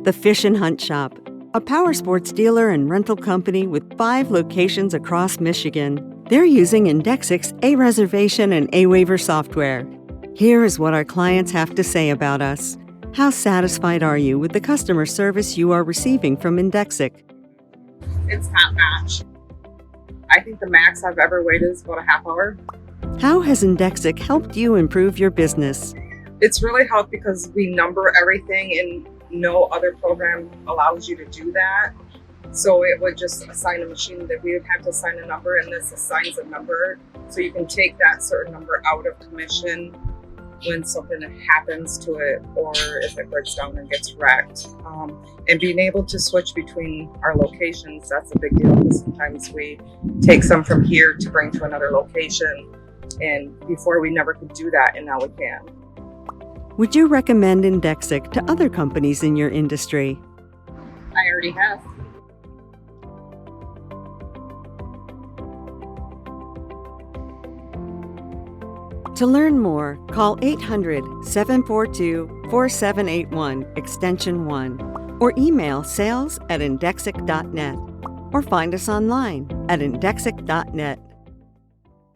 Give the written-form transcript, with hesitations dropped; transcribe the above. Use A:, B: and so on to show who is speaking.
A: The Fish and Hunt Shop, a Powersports dealer and rental company with 5 locations across Michigan. They're using Indexic's aReservation and aWaiver software. Here is what our clients have to say about us. How satisfied are you with the customer service you are receiving from Indexic?
B: It's top notch. I think the max I've ever waited is about a half hour.
A: How has Indexic helped you improve your business?
B: It's really helped because we number everything and no other program allows you to do that. So it would just assign a machine that we would have to assign a number, and this assigns a number. So you can take that certain number out of commission when something happens to it, or if it breaks down and gets wrecked. And being able to switch between our locations, that's a big deal, because sometimes we take some from here to bring to another location, and before we never could do that, and now we can.
A: Would you recommend Indexic to other companies in your industry?
B: I already have.
A: To learn more, call 800-742-4781, extension 1, or email sales@indexic.net, or find us online at indexic.net.